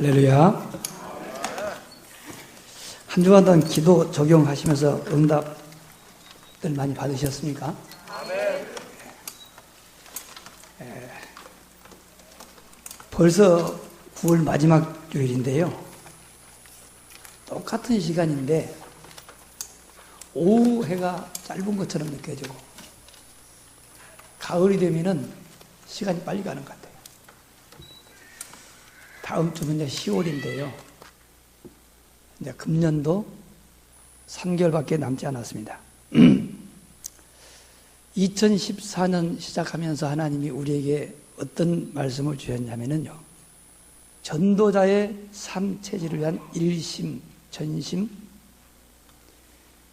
할렐루야. 한 주간 동안 기도 적용하시면서 응답들 많이 받으셨습니까? 벌써 9월 마지막 주일인데요. 똑같은 시간인데 오후 해가 짧은 것처럼 느껴지고 가을이 되면은 시간이 빨리 가는 것 같아요. 다음 주면 이제 10월인데요. 이제 금년도 3개월밖에 남지 않았습니다. 2014년 시작하면서 하나님이 우리에게 어떤 말씀을 주셨냐면요. 전도자의 삶 체질을 위한 일심, 전심,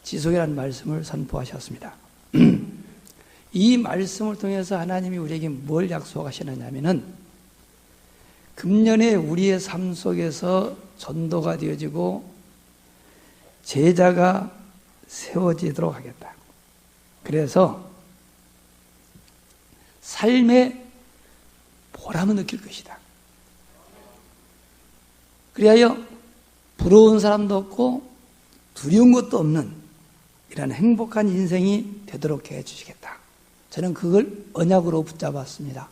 지속이라는 말씀을 선포하셨습니다. 이 말씀을 통해서 하나님이 우리에게 뭘 약속하시느냐면은 금년에 우리의 삶 속에서 전도가 되어지고 제자가 세워지도록 하겠다. 그래서 삶의 보람을 느낄 것이다. 그리하여 부러운 사람도 없고 두려운 것도 없는 이런 행복한 인생이 되도록 해주시겠다. 저는 그걸 언약으로 붙잡았습니다.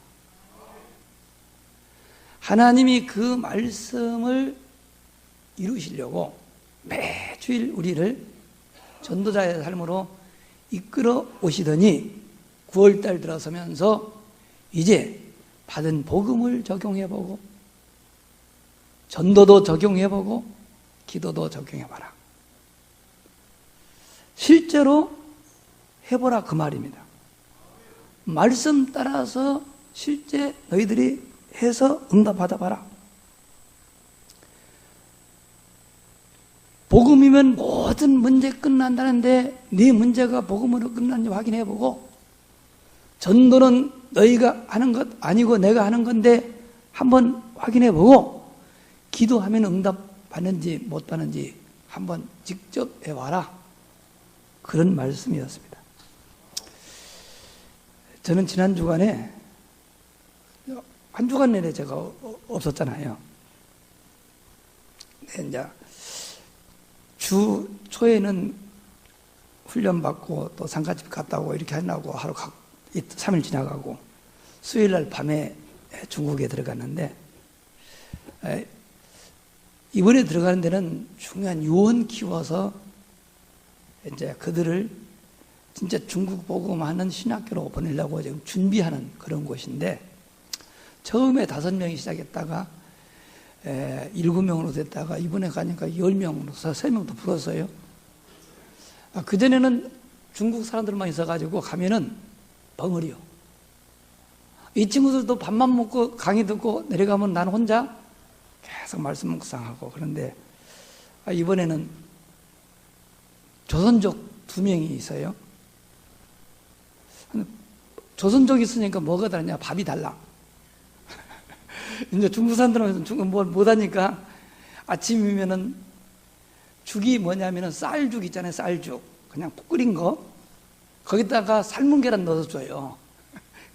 하나님이 그 말씀을 이루시려고 매주일 우리를 전도자의 삶으로 이끌어 오시더니 9월달 들어서면서 이제 받은 복음을 적용해보고 전도도 적용해보고 기도도 적용해봐라. 실제로 해보라 그 말입니다. 말씀 따라서 실제 너희들이 해서 응답 받아봐라. 복음이면 모든 문제 끝난다는데 네 문제가 복음으로 끝났는지 확인해보고 전도는 너희가 하는 것 아니고 내가 하는 건데 한번 확인해보고 기도하면 응답 받는지 못 받는지 한번 직접 해봐라. 그런 말씀이었습니다. 저는 지난 주간에 한 주간 내내 제가 없었잖아요. 이제 주 초에는 훈련받고 또 상가집 갔다 오고 이렇게 하려고 하루 3일 지나가고 수요일 날 밤에 중국에 들어갔는데 이번에 들어가는 데는 중요한 유언 키워서 이제 그들을 진짜 중국 복음하는 신학교로 보내려고 지금 준비하는 그런 곳인데 처음에 5명이 시작했다가 7명으로 됐다가 이번에 가니까 10명으로 3명 더 풀었어요. 그전에는 중국 사람들만 있어가지고 가면은 벙어리요. 이 친구들도 밥만 먹고 강의 듣고 내려가면 난 혼자 계속 말씀 묵상하고 그런데 이번에는 조선족 2명이 있어요. 조선족이 있으니까 뭐가 다르냐? 밥이 달라. 이제 중국 사람들은 중국 뭘 못하니까 아침이면은 죽이 뭐냐면은 쌀죽 있잖아요. 쌀죽. 그냥 푹 끓인 거. 거기다가 삶은 계란 넣어서 줘요.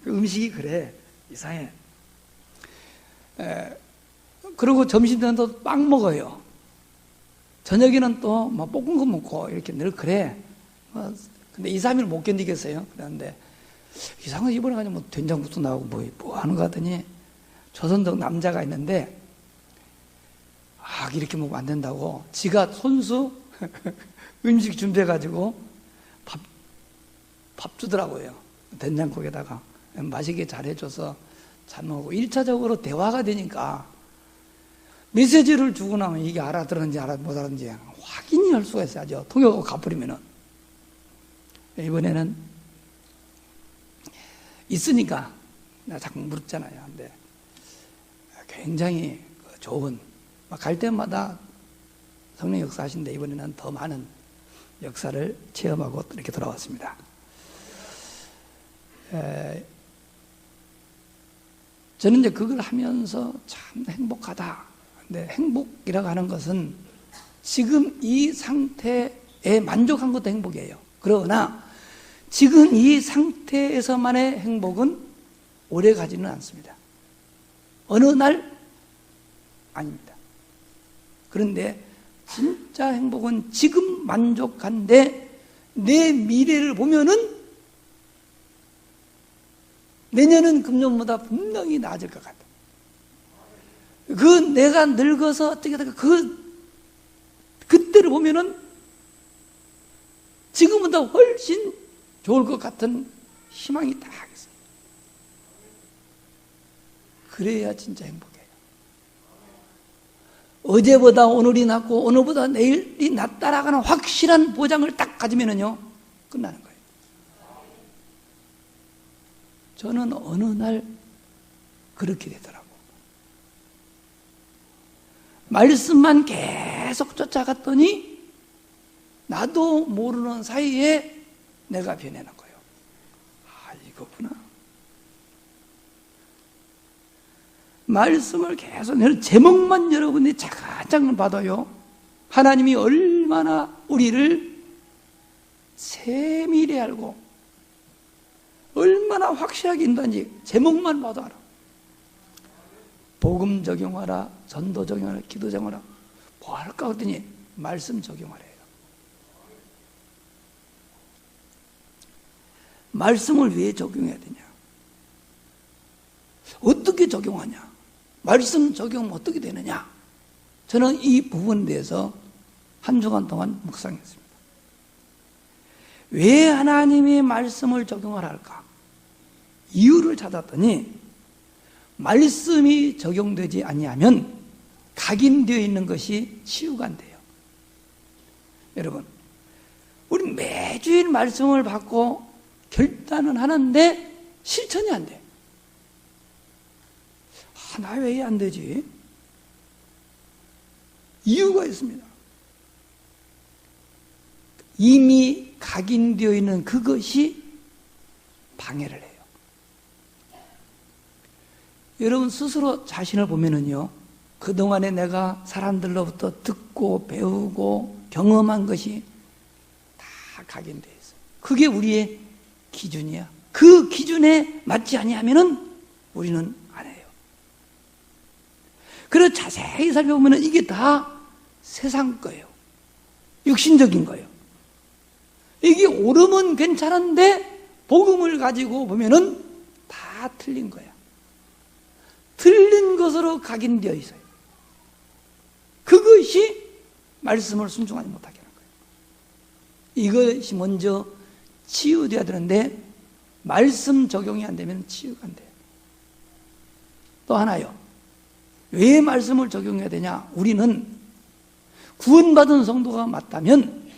그 음식이 그래. 이상해. 그리고 점심 때는 또 빵 먹어요. 저녁에는 또 뭐 볶은 거 먹고 이렇게 늘 그래. 근데 2, 3일 못 견디겠어요. 그런데 이상하게 이번에 가면 뭐 된장국도 나오고 뭐 하는 거 같더니 조선족 남자가 있는데 이렇게 먹으면 안 된다고 지가 손수 음식 준비해가지고 밥 주더라고요. 된장국에다가 맛있게 잘해줘서 잘 먹고 1차적으로 대화가 되니까 메시지를 주고 나면 이게 알아들었는지 못 알았는지 확인이 할 수가 있어야죠. 통역하고 가버리면은. 이번에는 있으니까 내가 자꾸 물었잖아요. 근데 굉장히 좋은, 갈 때마다 성령 역사하신데 이번에는 더 많은 역사를 체험하고 이렇게 돌아왔습니다. 저는 이제 그걸 하면서 참 행복하다. 근데 행복이라고 하는 것은 지금 이 상태에 만족한 것도 행복이에요. 그러나 지금 이 상태에서만의 행복은 오래 가지는 않습니다. 어느 날 아닙니다. 그런데 진짜 행복은 지금 만족한데 내 미래를 보면은 내년은 금년보다 분명히 나아질 것 같아. 그 내가 늙어서 어떻게 될까? 그때를 보면은 지금보다 훨씬 좋을 것 같은 희망이 딱 있어요. 그래야 진짜 행복해요. 어제보다 오늘이 낫고 오늘보다 내일이 낫다라는 확실한 보장을 딱 가지면은요, 끝나는 거예요. 저는 어느 날 그렇게 되더라고. 말씀만 계속 쫓아갔더니 나도 모르는 사이에 내가 변해는 거예요. 아, 이거구나. 말씀을 계속, 제목만 여러분이 차근차근 봐도요, 하나님이 얼마나 우리를 세밀히 알고 얼마나 확실하게 인도한지 제목만 봐도 알아. 복음 적용하라, 전도 적용하라, 기도 적용하라. 뭐 할까 했더니 말씀 적용하래요. 말씀을 왜 적용해야 되냐? 어떻게 적용하냐? 말씀 적용은 어떻게 되느냐? 저는 이 부분에 대해서 한 주간 동안 묵상했습니다. 왜 하나님의 말씀을 적용하라 할까? 이유를 찾았더니 말씀이 적용되지 아니하면 각인되어 있는 것이 치유가 안 돼요. 여러분, 우리 매주일 말씀을 받고 결단은 하는데 실천이 안 돼. 나 왜 안 되지? 이유가 있습니다. 이미 각인되어 있는 그것이 방해를 해요. 여러분 스스로 자신을 보면은요, 그동안에 내가 사람들로부터 듣고 배우고 경험한 것이 다 각인되어 있어요. 그게 우리의 기준이야. 그 기준에 맞지 아니하면은 우리는 안 해요. 그래서 자세히 살펴보면 이게 다 세상 거예요. 육신적인 거예요. 이게 옳으면 괜찮은데 복음을 가지고 보면은 다 틀린 거야. 틀린 것으로 각인되어 있어요. 그것이 말씀을 순종하지 못하게 하는 거예요. 이것이 먼저 치유돼야 되는데 말씀 적용이 안 되면 치유가 안 돼요. 또 하나요. 왜 말씀을 적용해야 되냐? 우리는 구원받은 성도가 맞다면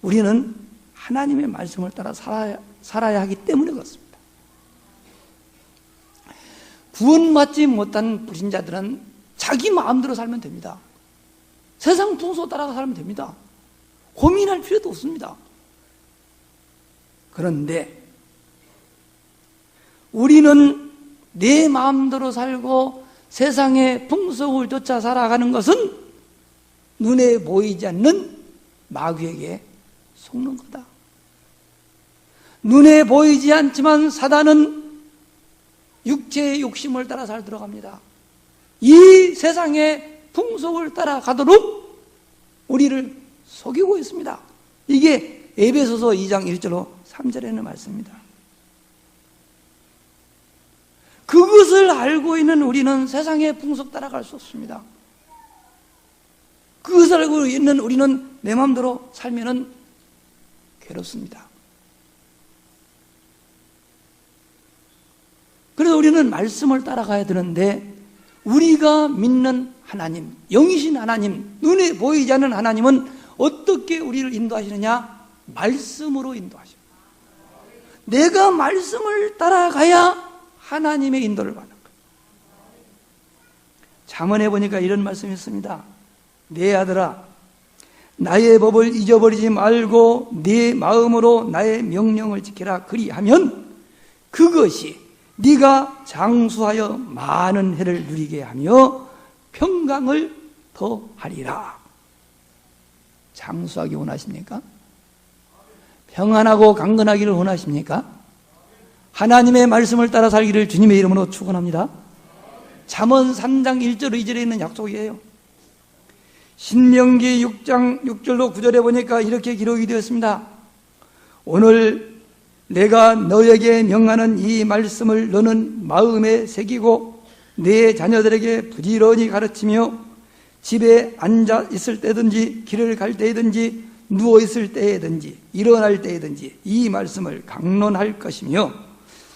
우리는 하나님의 말씀을 따라 살아야 하기 때문에 그렇습니다. 구원받지 못한 불신자들은 자기 마음대로 살면 됩니다. 세상 풍소 따라가 살면 됩니다. 고민할 필요도 없습니다. 그런데 우리는 내 마음대로 살고 세상의 풍속을 쫓아 살아가는 것은 눈에 보이지 않는 마귀에게 속는 거다. 눈에 보이지 않지만 사단은 육체의 욕심을 따라 잘 들어갑니다. 이 세상의 풍속을 따라가도록 우리를 속이고 있습니다. 이게 에베소서 2장 1절로 3절에는 말씀입니다. 그것을 알고 있는 우리는 세상의 풍속 따라갈 수 없습니다. 그것을 알고 있는 우리는 내 마음대로 살면은 괴롭습니다. 그래서 우리는 말씀을 따라가야 되는데 우리가 믿는 하나님, 영이신 하나님, 눈에 보이지 않는 하나님은 어떻게 우리를 인도하시느냐? 말씀으로 인도하십니다. 내가 말씀을 따라가야 하나님의 인도를 받는 거예요. 잠언에 보니까 이런 말씀이 있습니다. 내 아들아, 나의 법을 잊어버리지 말고 네 마음으로 나의 명령을 지키라. 그리하면 그것이 네가 장수하여 많은 해를 누리게 하며 평강을 더하리라. 장수하기 원하십니까? 평안하고 강건하기를 원하십니까? 하나님의 말씀을 따라 살기를 주님의 이름으로 축원합니다. 잠언 3장 1절 2절에 있는 약속이에요. 신명기 6장 6절로 9절에 보니까 이렇게 기록이 되었습니다. 오늘 내가 너에게 명하는 이 말씀을 너는 마음에 새기고 네 자녀들에게 부지런히 가르치며 집에 앉아 있을 때든지 길을 갈 때든지 누워 있을 때든지 일어날 때든지 이 말씀을 강론할 것이며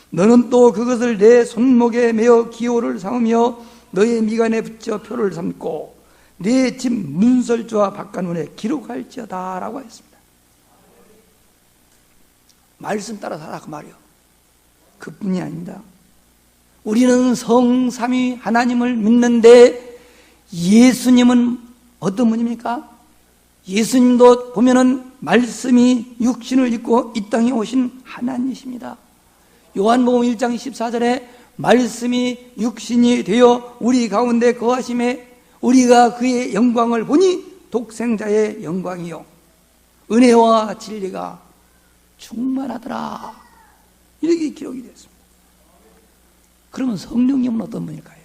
너는 또 그것을 내 손목에 메어 기호를 삼으며 너의 미간에 붙여 표를 삼고 네 집 문설주와 바깥문에 기록할지어다 라고 했습니다. 말씀 따라 살아 그 말이요. 그뿐이 아닙니다. 우리는 성삼위 하나님을 믿는데 예수님은 어떤 분입니까? 예수님도 보면은 말씀이 육신을 입고 이 땅에 오신 하나님이십니다. 요한복음 1장 14절에 말씀이 육신이 되어 우리 가운데 거하심에 우리가 그의 영광을 보니 독생자의 영광이요 은혜와 진리가 충만하더라 이렇게 기록이 되었습니다. 그러면 성령님은 어떤 분일까요?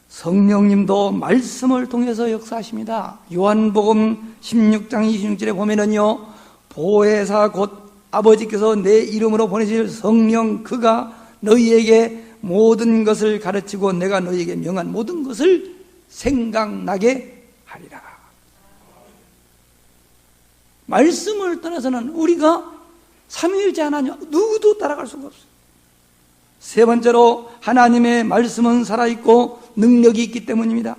성령님도 말씀을 통해서 역사하십니다. 요한복음 16장 26절에 보면은요 보혜사 곧 아버지께서 내 이름으로 보내실 성령 그가 너희에게 모든 것을 가르치고 내가 너희에게 명한 모든 것을 생각나게 하리라. 말씀을 떠나서는 우리가 삼위일체 하나님 누구도 따라갈 수가 없어요. 세 번째로 하나님의 말씀은 살아있고 능력이 있기 때문입니다.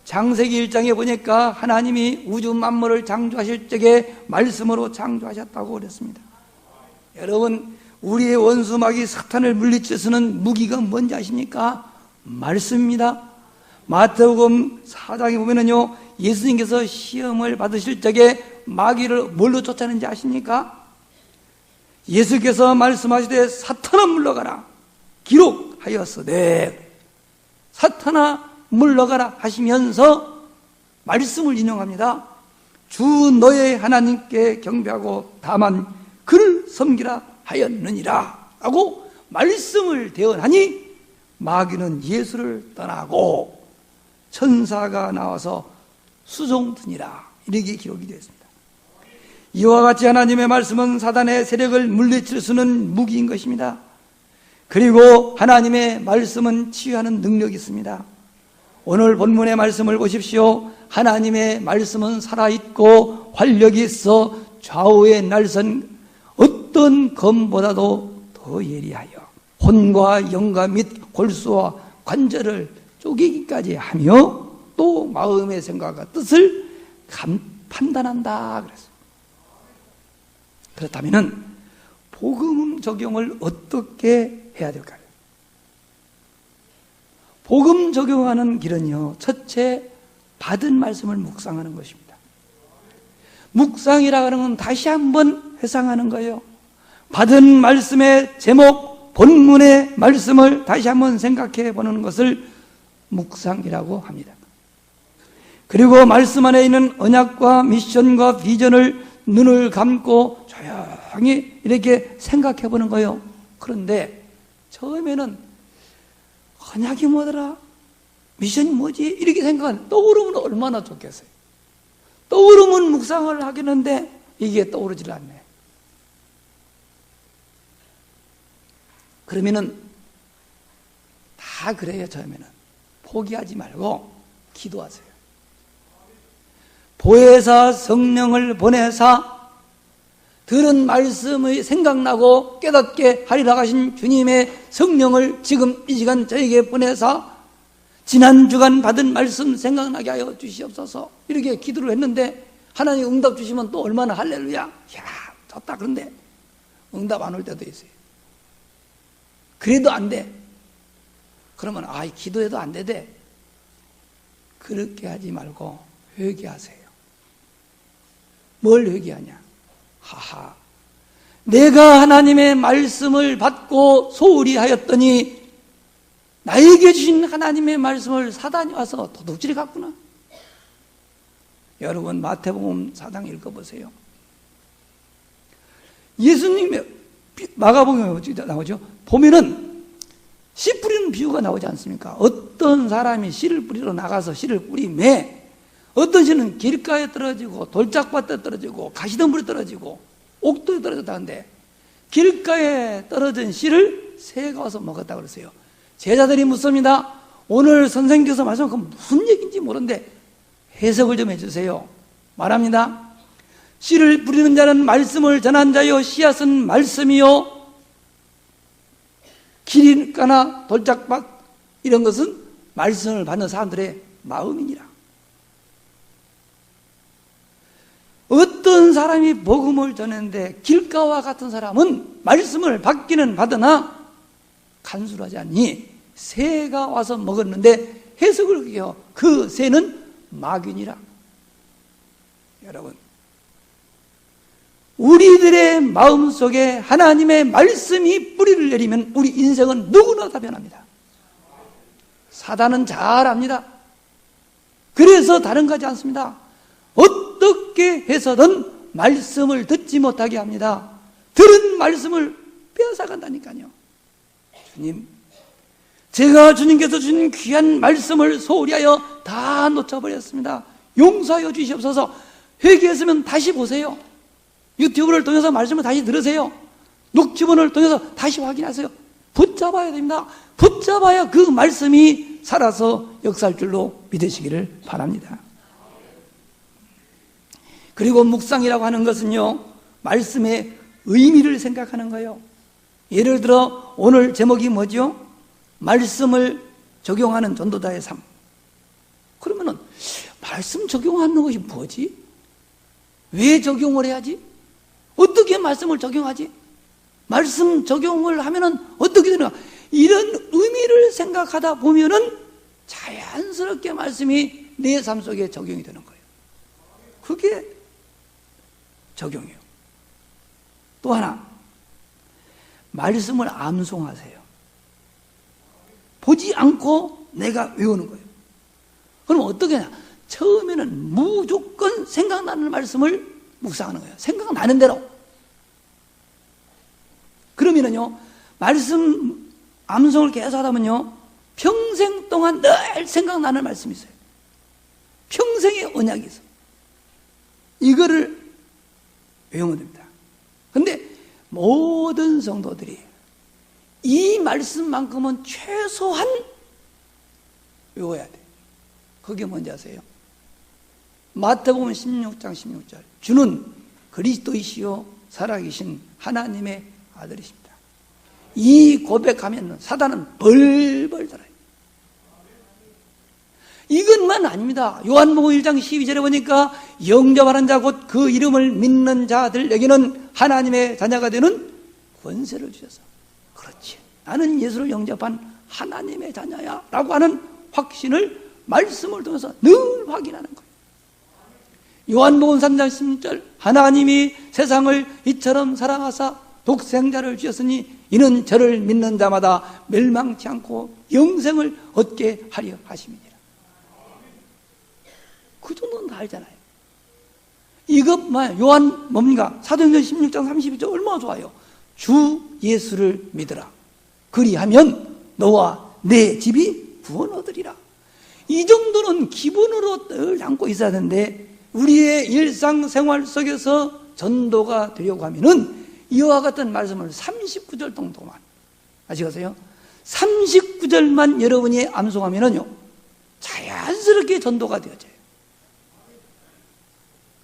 창세기 1장에 보니까 하나님이 우주 만물을 창조하실 적에 말씀으로 창조하셨다고 그랬습니다. 여러분 우리의 원수 마귀 사탄을 물리칠 수 있는 무기가 뭔지 아십니까? 말씀입니다. 마태복음 4장에 보면은요 예수님께서 시험을 받으실 적에 마귀를 뭘로 쫓아내는지 아십니까? 예수께서 말씀하시되 사탄아 물러가라 기록하였으되 사탄아 물러가라 하시면서 말씀을 인용합니다. 주 너의 하나님께 경배하고 다만 그를 섬기라 하였느니라 하고 말씀을 대언하니 마귀는 예수를 떠나고 천사가 나와서 수종드니라 이렇게 기록이 되었습니다. 이와 같이 하나님의 말씀은 사단의 세력을 물리칠 수 있는 무기인 것입니다. 그리고 하나님의 말씀은 치유하는 능력이 있습니다. 오늘 본문의 말씀을 보십시오. 하나님의 말씀은 살아있고 활력이 있어 좌우의 날선 어떤 검보다도 더 예리하여 혼과 영과 및 골수와 관절을 쪼개기까지 하며 또 마음의 생각과 뜻을 판단한다 그랬어요. 그렇다면 복음 적용을 어떻게 해야 될까요? 복음 적용하는 길은요 첫째 받은 말씀을 묵상하는 것입니다. 묵상이라 하는 건 다시 한번 회상하는 거예요. 받은 말씀의 제목 본문의 말씀을 다시 한번 생각해 보는 것을 묵상이라고 합니다. 그리고 말씀 안에 있는 언약과 미션과 비전을 눈을 감고 조용히 이렇게 생각해 보는 거예요. 그런데 처음에는 언약이 뭐더라? 미션이 뭐지? 이렇게 생각하면 떠오르면 얼마나 좋겠어요. 떠오르면 묵상을 하겠는데 이게 떠오르질 않네. 그러면은 다 그래요. 처음에는 포기하지 말고 기도하세요. 보혜사 성령을 보내사 들은 말씀이 생각나고 깨닫게 하리라 하신 주님의 성령을 지금 이 시간 저에게 보내사 지난 주간 받은 말씀 생각나게 하여 주시옵소서 이렇게 기도를 했는데 하나님 응답 주시면 또 얼마나 할렐루야 야 좋다. 그런데 응답 안 올 때도 있어요. 그래도 안 돼. 그러면 기도해도 안 되대. 그렇게 하지 말고 회개하세요. 뭘 회개하냐? 하하, 내가 하나님의 말씀을 받고 소홀히 하였더니 나에게 주신 하나님의 말씀을 사단이 와서 도둑질해 갔구나. 여러분 마태복음 4장 읽어보세요. 예수님의 마가복음에 나오죠. 보면은 씨 뿌리는 비유가 나오지 않습니까? 어떤 사람이 씨를 뿌리러 나가서 씨를 뿌리매 어떤 씨는 길가에 떨어지고 돌짝밭에 떨어지고 가시덤불에 떨어지고 옥도에 떨어졌다는데 길가에 떨어진 씨를 새가 와서 먹었다고 그러세요. 제자들이 묻습니다. 오늘 선생님께서 말씀한 건 무슨 얘기인지 모르는데 해석을 좀 해주세요. 말합니다. 씨를 뿌리는 자는 말씀을 전한 자요, 씨앗은 말씀이요, 길가나 돌짝밭 이런 것은 말씀을 받는 사람들의 마음이니라. 어떤 사람이 복음을 전했는데 길가와 같은 사람은 말씀을 받기는 받으나 간수하지 않니 새가 와서 먹었는데 해석을 그렇게 해요. 그 새는 마귀니라. 여러분, 우리들의 마음속에 하나님의 말씀이 뿌리를 내리면 우리 인생은 누구나 다 변합니다. 사단은 잘 압니다. 그래서 다른 거 하지 않습니다. 어떻게 해서든 말씀을 듣지 못하게 합니다. 들은 말씀을 빼앗아간다니까요. 주님, 제가 주님께서 주신 귀한 말씀을 소홀히 하여 다 놓쳐버렸습니다. 용서하여 주시옵소서. 회개했으면 다시 보세요. 유튜브를 통해서 말씀을 다시 들으세요. 녹취본을 통해서 다시 확인하세요. 붙잡아야 됩니다. 붙잡아야 그 말씀이 살아서 역사할 줄로 믿으시기를 바랍니다. 그리고 묵상이라고 하는 것은요, 말씀의 의미를 생각하는 거예요. 예를 들어 오늘 제목이 뭐죠? 말씀을 적용하는 전도자의 삶. 그러면은 말씀 적용하는 것이 뭐지? 왜 적용을 해야지? 어떻게 말씀을 적용하지? 말씀 적용을 하면은 어떻게 되는가? 이런 의미를 생각하다 보면은 자연스럽게 말씀이 내 삶 속에 적용이 되는 거예요. 그게 적용이에요. 또 하나, 말씀을 암송하세요. 보지 않고 내가 외우는 거예요. 그럼 어떻게 하냐? 처음에는 무조건 생각나는 말씀을 묵상하는 거예요. 생각나는 대로. 그러면은요, 말씀 암송을 계속 하다 보면요, 평생 동안 늘 생각나는 말씀이 있어요. 평생의 언약이 있어요. 이거를 외우면 됩니다. 근데 모든 성도들이 이 말씀만큼은 최소한 외워야 돼요. 그게 뭔지 아세요? 마태복음 16장 16절. 주는 그리스도이시요 살아계신 하나님의 아들이십니다. 이 고백하면 사단은 벌벌 떨어요. 이것만 아닙니다. 요한복음 1장 12절에 보니까 영접하는 자 곧 그 이름을 믿는 자들에게는 하나님의 자녀가 되는 권세를 주셔서, 그렇지, 나는 예수를 영접한 하나님의 자녀야 라고 하는 확신을 말씀을 통해서 늘 확인하는 거예요. 요한복음 3장 16절. 하나님이 세상을 이처럼 사랑하사 독생자를 주셨으니 이는 저를 믿는 자마다 멸망치 않고 영생을 얻게 하려 하심이니라. 그 정도는 다 알잖아요. 이것만 요한 뭡니까? 사도행전 16장 32절 얼마나 좋아요. 주 예수를 믿으라. 그리하면 너와 내 집이 구원 얻으리라. 이 정도는 기본으로 늘 안고 있어야 되는데, 우리의 일상생활 속에서 전도가 되려고 하면은 이와 같은 말씀을 39절 정도만, 아시겠어요? 39절만 여러분이 암송하면은요, 자연스럽게 전도가 되어져요.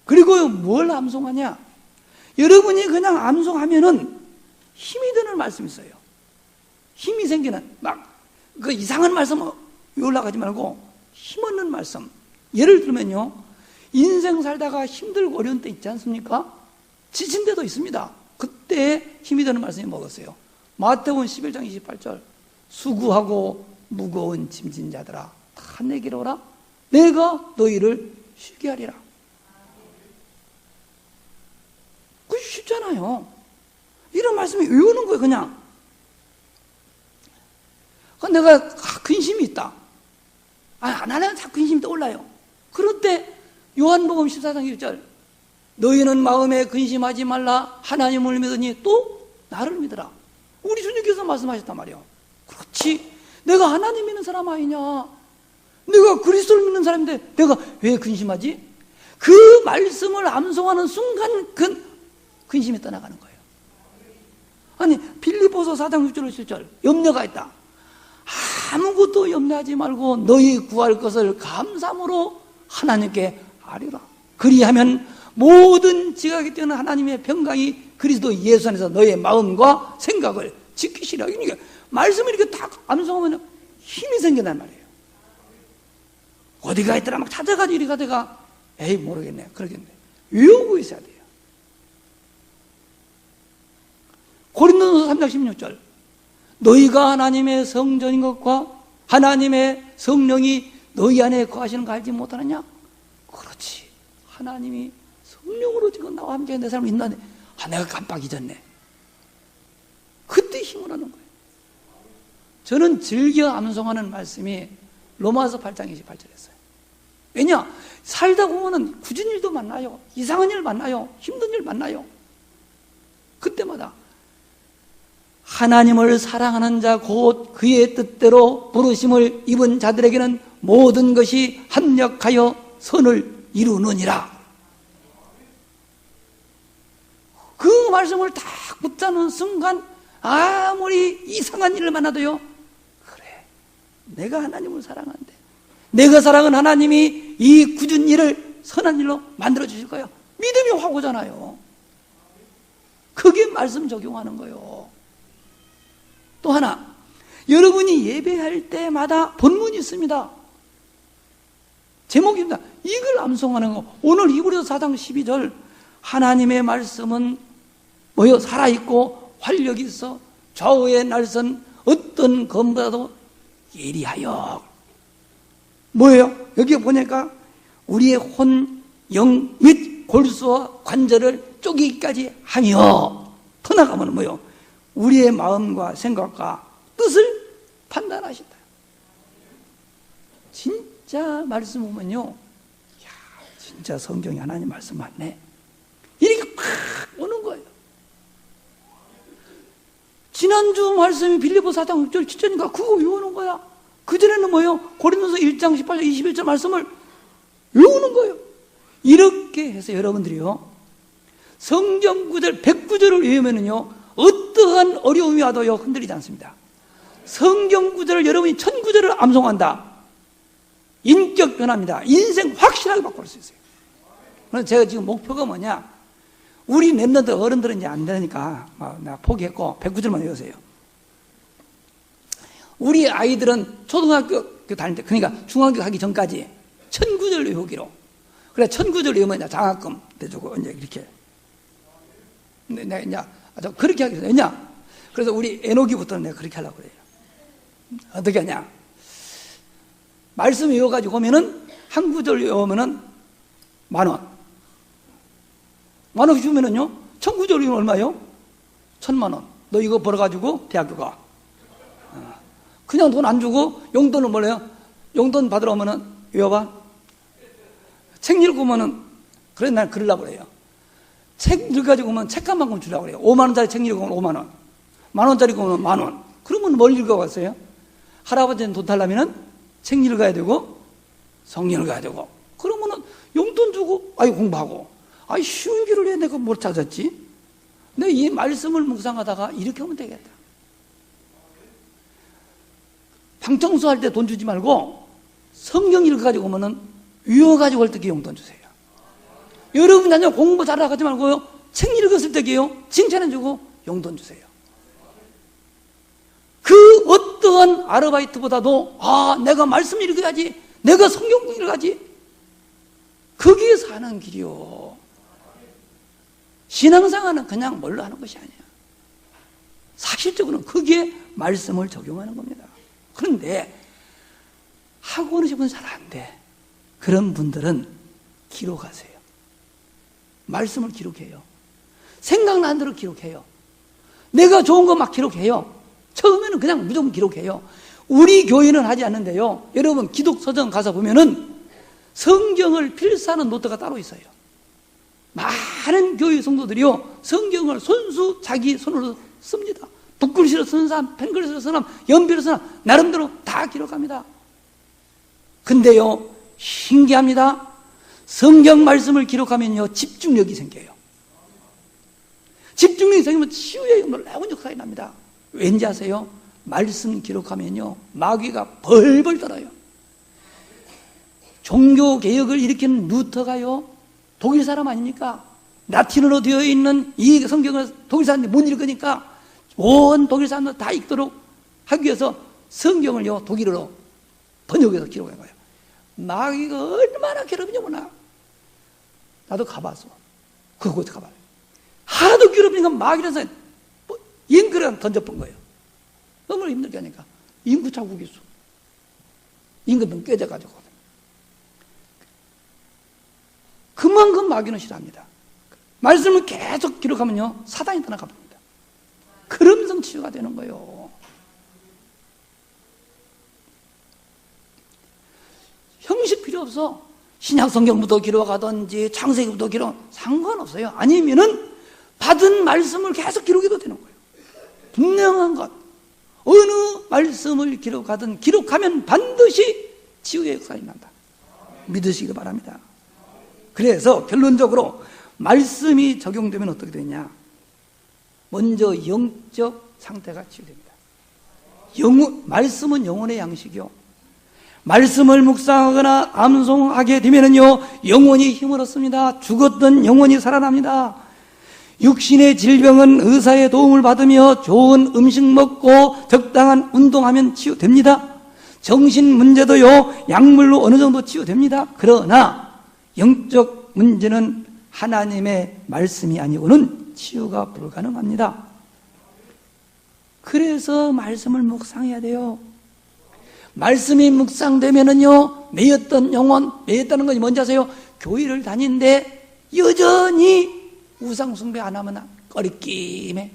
그리고 뭘 암송하냐? 여러분이 그냥 암송하면은 힘이 드는 말씀이 있어요. 힘이 생기는, 그 이상한 말씀 올라가지 말고 힘 얻는 말씀. 예를 들면요, 인생 살다가 힘들고 어려운 때 있지 않습니까? 지친 데도 있습니다. 그때 힘이 되는 말씀이 뭐겠어요? 마태복음 11장 28절. 수고하고 무거운 짐진 자들아 다 내게로 오라. 내가 너희를 쉬게 하리라. 그게 쉽잖아요. 이런 말씀이 외우는 거예요, 그냥. 내가 근심이 있다. 나는 자꾸 근심이 떠올라요. 그럴 때 요한복음 14장 1절. 너희는 마음에 근심하지 말라. 하나님을 믿으니 또 나를 믿으라. 우리 주님께서 말씀하셨단 말이에요. 그렇지. 내가 하나님 믿는 사람 아니냐? 내가 그리스도를 믿는 사람인데 내가 왜 근심하지? 그 말씀을 암송하는 순간 그 근심이 떠나가는 거예요. 아니 빌립보서 4장 6절 7절 염려가 있다. 아무것도 염려하지 말고 너희 구할 것을 감사함으로 하나님께 아뢰라. 그리하면 모든 지각이 뛰어난 하나님의 평강이 그리스도 예수 안에서 너의 마음과 생각을 지키시라. 그러니까 말씀을 이렇게 딱 암송하면 힘이 생긴단 말이에요. 어디가 있더라 막 찾아가지고 이리 가다가 에이 모르겠네 그러겠네 외우고 있어야 돼요. 고린도전서 3장 16절 너희가 하나님의 성전인 것과 하나님의 성령이 너희 안에 거하시는 거 알지 못하느냐? 그렇지. 하나님이 성령으로 지금 나와 함께 내 삶을 인도하네. 내가 깜빡 잊었네. 그때 힘을 얻는 거예요. 저는 즐겨 암송하는 말씀이 로마서 8장 28절이었어요. 왜냐? 살다 보면은 굳은 일도 만나요. 이상한 일 만나요. 힘든 일 만나요. 그때마다 하나님을 사랑하는 자 곧 그의 뜻대로 부르심을 입은 자들에게는 모든 것이 합력하여 선을 이루느니라. 그 말씀을 딱 붙잡는 순간 아무리 이상한 일을 만나도요, 그래 내가 하나님을 사랑하는데 내가 사랑하는 하나님이 이 굳은 일을 선한 일로 만들어 주실 거예요. 믿음이 확 오잖아요. 그게 말씀 적용하는 거예요. 또 하나, 여러분이 예배할 때마다 본문이 있습니다. 제목입니다. 이걸 암송하는 거. 오늘 히브리서 4장 12절 하나님의 말씀은 뭐요? 살아있고 활력이 있어 좌우의 날선 어떤 검보다도 예리하여. 뭐예요? 여기 보니까 우리의 혼, 영 및 골수와 관절을 쪼개기까지 하며 더 나가면 뭐예요? 우리의 마음과 생각과 뜻을 판단하신다. 진짜 말씀 보면요, 야, 진짜 성경이 하나님 말씀 맞네. 이렇게 팍 오는 거예요. 지난주 말씀이 빌립보서 4장 6절 7절이니까 그거 외우는 거야. 그전에는 뭐예요? 고린도서 1장 18절 21절 말씀을 외우는 거예요. 이렇게 해서 여러분들이요, 성경 구절 100구절을 외우면은요 어떠한 어려움이 와도요 흔들리지 않습니다. 성경 구절을 여러분이 1000구절을 암송한다, 인격 변화입니다. 인생 확실하게 바꿀 수 있어요. 그래서 제가 지금 목표가 뭐냐, 우리 랩런트 어른들은 이제 안 되니까 내가 포기했고 109절만 외우세요. 우리 아이들은 초등학교 다닐 때, 그러니까 중학교 가기 전까지 1009절 외우기로. 그래 1009절 외우면 이제 장학금 대주고 이제 이렇게. 근데 내가 이제 그렇게 하기 전에, 왜냐? 그래서 우리 애노기부터는 내가 그렇게 하려고 그래요. 어떻게 하냐? 말씀 외워가지고 오면은 한 구절 외우면은 10,000원. 10,000원 주면은요, 1009절 외우면 얼마요? 10,000,000원. 너 이거 벌어가지고 대학교 가. 그냥 돈 안 주고 용돈을 몰라요? 용돈 받으러 오면은 외워봐. 책 읽고 오면은, 그래 난 그러려고 그래요. 책 읽어가지고 오면 책 한 만큼 주려고 그래요. 5만원짜리 책 읽으면 5만원, 10,000원짜리 오면 10,000원. 그러면 뭘 읽어갔어요? 할아버지는 돈 달라면은 책 읽어야 되고 성경을 가야 되고, 그러면은 용돈 주고 아이 공부하고, 아이 쉬운 길을 왜 내가 못 찾았지? 내가 이 말씀을 묵상하다가 이렇게 하면 되겠다. 방 청소할 때 돈 주지 말고 성경 읽어가지고 오면은 외워가지고 할 때 용돈 주세요. 여러분 자녀 공부 잘하고 하지 말고요, 책 읽었을 때게요 칭찬해주고 용돈 주세요. 그 어떠한 아르바이트보다도 내가 말씀 읽어야지, 내가 성경 읽어야지, 거기에 사는 길이요. 신앙생활은 그냥 뭘로 하는 것이 아니야. 사실적으로는 거기에 말씀을 적용하는 겁니다. 그런데 하고 오는 분은 잘 안 돼. 그런 분들은 기록하세요. 말씀을 기록해요. 생각나는 대로 기록해요. 내가 좋은 거 막 기록해요. 처음에는 그냥 무조건 기록해요. 우리 교회는 하지 않는데요, 여러분 기독서점 가서 보면은 성경을 필사하는 노트가 따로 있어요. 많은 교회 성도들이요 성경을 손수 자기 손으로 씁니다. 붓글씨로 쓰는 사람, 펜글씨로 쓰는 사람, 연필로 쓰는 사람 나름대로 다 기록합니다. 근데요, 신기합니다. 성경 말씀을 기록하면요, 집중력이 생겨요. 집중력이 생기면 치유의 놀라운 역사가 납니다. 왠지 아세요? 말씀 기록하면요, 마귀가 벌벌 떨어요. 종교개혁을 일으키는 루터가요, 독일 사람 아닙니까? 라틴어로 되어 있는 이 성경을 독일 사람들이 못 읽으니까 온 독일 사람들 다 읽도록 하기 위해서 성경을요, 독일어로 번역해서 기록한 거예요. 마귀가 얼마나 괴롭히냐 보나. 나도 가봤어. 그곳에 가봐요. 하도 괴롭히니까 마귀라서 잉크를 던져본 거예요. 너무 힘들게 하니까 잉크 자국이 있어. 잉크는 깨져가지고. 그만큼 마귀는 싫어합니다. 말씀을 계속 기록하면요, 사단이 떠나가 봅니다. 그럼성 치유가 되는 거예요. 형식 필요 없어. 신약 성경부터 기록하든지 창세기부터 기록, 상관없어요. 아니면은 받은 말씀을 계속 기록해도 되는 거예요. 분명한 것. 어느 말씀을 기록하든 기록하면 반드시 치유의 역사가 난다. 믿으시기 바랍니다. 그래서 결론적으로 말씀이 적용되면 어떻게 되냐? 먼저 영적 상태가 치유됩니다. 말씀은 영혼의 양식이요. 말씀을 묵상하거나 암송하게 되면요, 영혼이 힘을 얻습니다. 죽었던 영혼이 살아납니다. 육신의 질병은 의사의 도움을 받으며 좋은 음식 먹고 적당한 운동하면 치유됩니다. 정신 문제도요, 약물로 어느 정도 치유됩니다. 그러나 영적 문제는 하나님의 말씀이 아니고는 치유가 불가능합니다. 그래서 말씀을 묵상해야 돼요. 말씀이 묵상되면은요, 매였던 영혼, 매였다는 것이 뭔지 아세요? 교회를 다니는데 여전히 우상숭배 안 하면 꺼리낌해.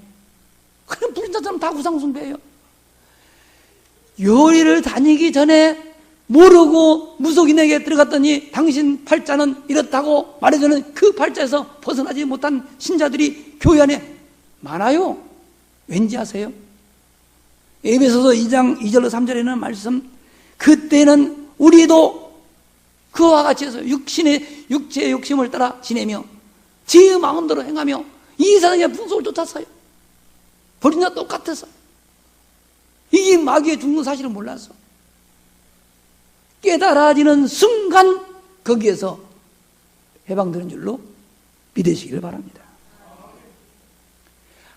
그냥 부른 자처럼 다 우상숭배예요. 교회를 다니기 전에 모르고 무속인에게 들어갔더니 당신 팔자는 이렇다고 말해주는 그 팔자에서 벗어나지 못한 신자들이 교회 안에 많아요. 왠지 아세요? 에베소서 2장 2절로 3절에는 말씀, 그때는 우리도 그와 같이 해서 육체의 욕심을 따라 지내며 제 마음대로 행하며 이 세상의 풍속을 쫓았어요. 버린자 똑같았어요. 이게 마귀의 죽는 사실을 몰랐어. 깨달아지는 순간 거기에서 해방되는 줄로 믿으시기를 바랍니다.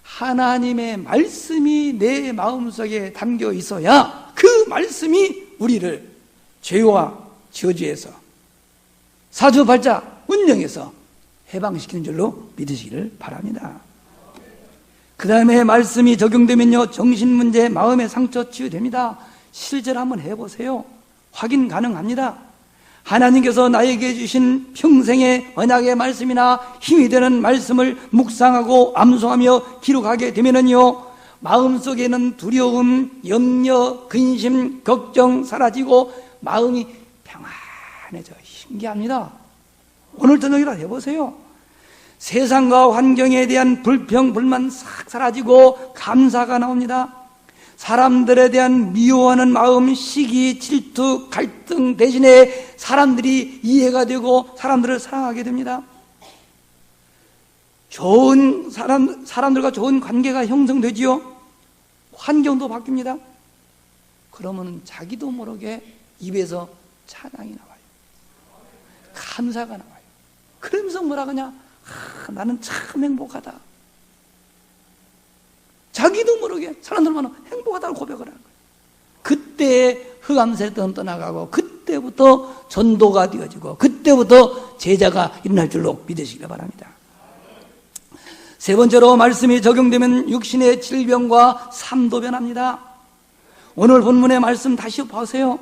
하나님의 말씀이 내 마음속에 담겨 있어야 그 말씀이 우리를 죄와 저주에서 사주팔자 운명에서 해방시키는 줄로 믿으시기를 바랍니다. 그 다음에 말씀이 적용되면요, 정신문제, 마음의 상처 치유됩니다. 실제로 한번 해보세요. 확인 가능합니다. 하나님께서 나에게 주신 평생의 언약의 말씀이나 힘이 되는 말씀을 묵상하고 암송하며 기록하게 되면은요, 마음속에는 두려움, 염려, 근심, 걱정 사라지고 마음이 평안해져요. 신기합니다. 오늘 저녁이라 해보세요. 세상과 환경에 대한 불평, 불만 싹 사라지고 감사가 나옵니다. 사람들에 대한 미워하는 마음, 시기, 질투, 갈등 대신에 사람들이 이해가 되고 사람들을 사랑하게 됩니다. 좋은 사람들과 좋은 관계가 형성되지요. 환경도 바뀝니다. 그러면 자기도 모르게 입에서 찬양이 나와요. 감사가 나와요. 그러면서 뭐라 그러냐? 나는 참 행복하다. 자기도 모르게 사람들만 행복하다고 고백을 하는 거예요. 그때 흑암세력은 떠나가고 그때부터 전도가 되어지고 그때부터 제자가 일어날 줄로 믿으시기 바랍니다. 세 번째로 말씀이 적용되면 육신의 질병과 삶도 변합니다. 오늘 본문의 말씀 다시 보세요.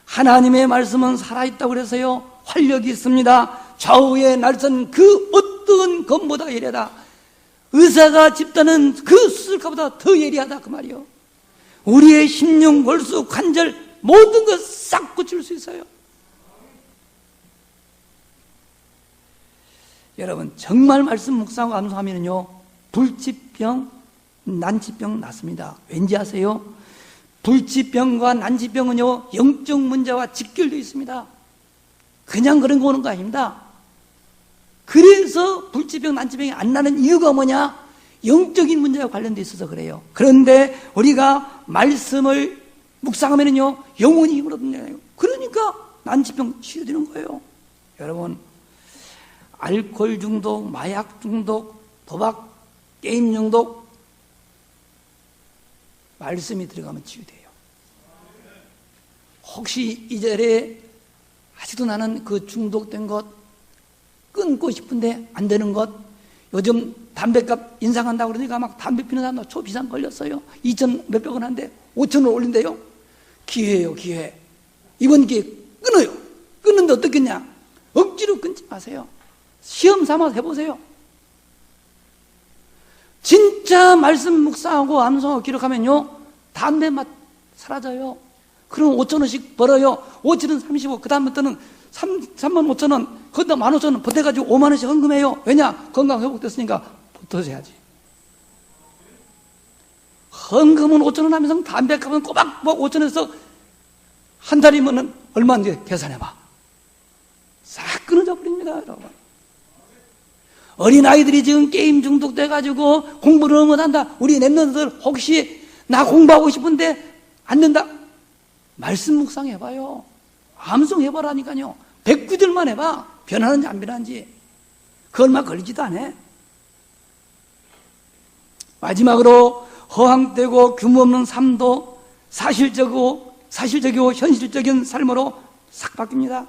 하나님의 말씀은 살아있다고 그래서요, 활력이 있습니다. 좌우의 날선 그 어떤 검보다 예리하다. 의사가 집다는 그 수술가보다 더 예리하다 그 말이요. 우리의 심령, 골수, 관절 모든 것 싹 고칠 수 있어요. 여러분 정말 말씀 묵상하고 암송하면요, 불치병, 난치병 낫습니다. 왠지 아세요? 불치병과 난치병은요, 영적 문제와 직결되어 있습니다. 그냥 그런 거 오는 거 아닙니다. 그래서 불치병, 난치병이 안 나는 이유가 뭐냐? 영적인 문제와 관련되어 있어서 그래요. 그런데 우리가 말씀을 묵상하면요, 영혼이 힘을 얻는다요. 그러니까 난치병 치유되는 거예요. 여러분, 알코올 중독, 마약 중독, 도박, 게임 중독, 말씀이 들어가면 치유돼요. 혹시 이 자리에 아직도 나는 그 중독된 것 끊고 싶은데 안 되는 것, 요즘 담배값 인상한다고 그러니까 막 담배 피는 사람도 초비상 걸렸어요. 2천 몇백 원 한데 5천 원 올린대요. 기회예요, 기회. 이번 기회에 끊어요. 끊는데 어떻겠냐? 억지로 끊지 마세요. 시험 삼아서 해보세요. 진짜 말씀 묵상하고 암송하고 기록하면요, 담배 맛 사라져요. 그럼 5천 원씩 벌어요. 5천원 35, 그 다음부터는 3만 5천 원, 거기다 15,000원 보태가지고 5만 원씩 헌금해요. 왜냐? 건강 회복됐으니까 보태셔야지. 헌금은 5천 원 하면서 담배값은 꼬박 5천 원에서 한 달이면 얼마인지 계산해봐. 싹 끊어져 버립니다, 여러분. 어린아이들이 지금 게임 중독돼가지고 공부를 너무 못한다. 우리 랩런트들 혹시 나 공부하고 싶은데 안 된다. 말씀 묵상해봐요. 암송해봐라니까요. 109절만 해봐. 변하는지 안 변하는지. 그 얼마 걸리지도 않아. 마지막으로 허황되고 규모 없는 삶도 사실적이고 현실적인 삶으로 싹 바뀝니다.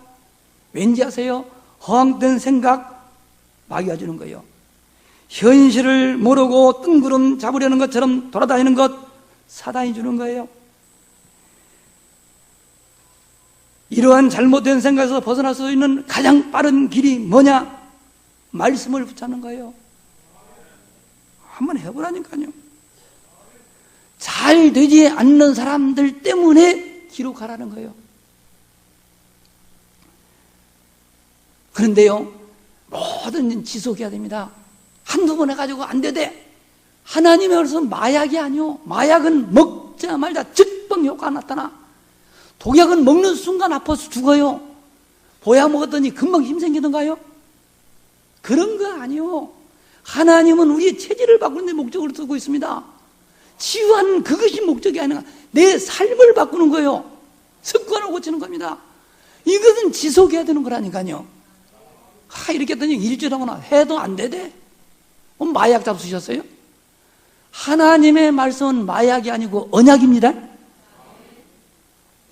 왠지 아세요? 허황된 생각 마귀가 주는 거예요. 현실을 모르고 뜬구름 잡으려는 것처럼 돌아다니는 것 사단이 주는 거예요. 이러한 잘못된 생각에서 벗어날 수 있는 가장 빠른 길이 뭐냐? 말씀을 붙잡는 거예요. 한번 해보라니까요. 잘 되지 않는 사람들 때문에 기록하라는 거예요. 그런데요, 뭐든 지속해야 됩니다. 한두 번 해가지고 안 되대. 하나님의 말씀은 마약이 아니요. 마약은 먹자 말자 즉병 효과가 나타나. 독약은 먹는 순간 아파서 죽어요. 보약 먹었더니 금방 힘 생기던가요? 그런 거 아니요. 하나님은 우리의 체질을 바꾸는 데 목적으로 쓰고 있습니다. 치유하는 그것이 목적이 아니라 내 삶을 바꾸는 거예요. 습관을 고치는 겁니다. 이것은 지속해야 되는 거라니까요. 이렇게 했더니 일주일하거나 해도 안 되대. 마약 잡수셨어요? 하나님의 말씀은 마약이 아니고 언약입니다.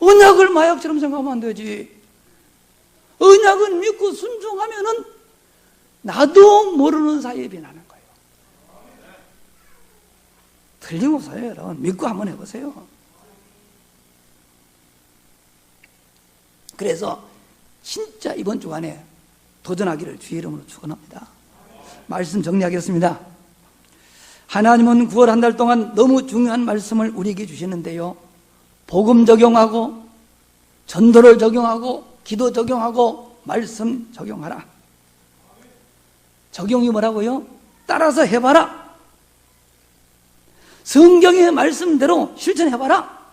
언약을 마약처럼 생각하면 안 되지. 언약은 믿고 순종하면은 나도 모르는 사이에 변하는 거예요. 틀림없어요, 여러분. 믿고 한번 해보세요. 그래서 진짜 이번 주간에 도전하기를 주의 이름으로 축원합니다. 말씀 정리하겠습니다. 하나님은 9월 한 달 동안 너무 중요한 말씀을 우리에게 주시는데요, 복음 적용하고 전도를 적용하고 기도 적용하고 말씀 적용하라. 적용이 뭐라고요? 따라서 해봐라. 성경의 말씀대로 실천해봐라.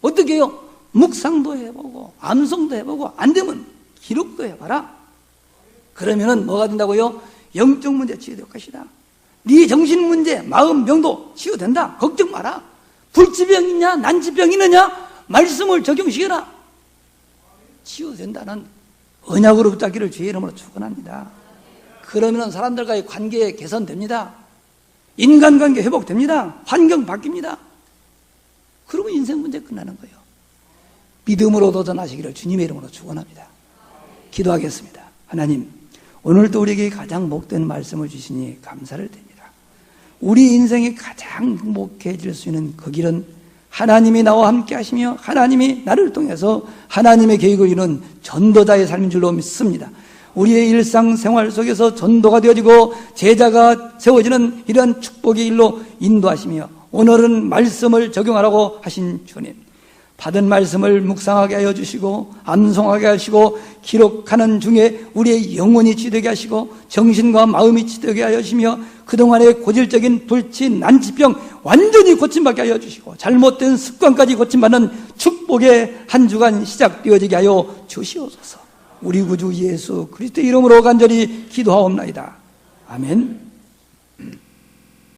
어떻게 해요? 묵상도 해보고 암송도 해보고 안 되면 기록도 해봐라. 그러면은 뭐가 된다고요? 영적 문제 치유될 것이다. 네 정신 문제, 마음 병도 치유된다. 걱정 마라. 불치병이냐 난치병 있느냐 말씀을 적용시켜라. 치유된다는 언약으로 붙잡기를 주의 이름으로 축원합니다. 그러면 사람들과의 관계 개선됩니다. 인간관계 회복됩니다. 환경 바뀝니다. 그러면 인생 문제 끝나는 거예요. 믿음으로 도전하시기를 주님의 이름으로 축원합니다. 기도하겠습니다. 하나님, 오늘도 우리에게 가장 복된 말씀을 주시니 감사를 드립니다. 우리 인생이 가장 행복해질 수 있는 그 길은 하나님이 나와 함께 하시며 하나님이 나를 통해서 하나님의 계획을 이루는 전도자의 삶인 줄로 믿습니다. 우리의 일상생활 속에서 전도가 되어지고 제자가 세워지는 이러한 축복의 일로 인도하시며 오늘은 말씀을 적용하라고 하신 주님, 받은 말씀을 묵상하게 하여 주시고 암송하게 하시고 기록하는 중에 우리의 영혼이 지되게 하시고 정신과 마음이 지되게 하여 주시며 그동안의 고질적인 불치, 난치병 완전히 고침받게 하여 주시고 잘못된 습관까지 고침받는 축복의 한 주간 시작되어지게 하여 주시옵소서. 우리 구주 예수 그리스도의 이름으로 간절히 기도하옵나이다. 아멘.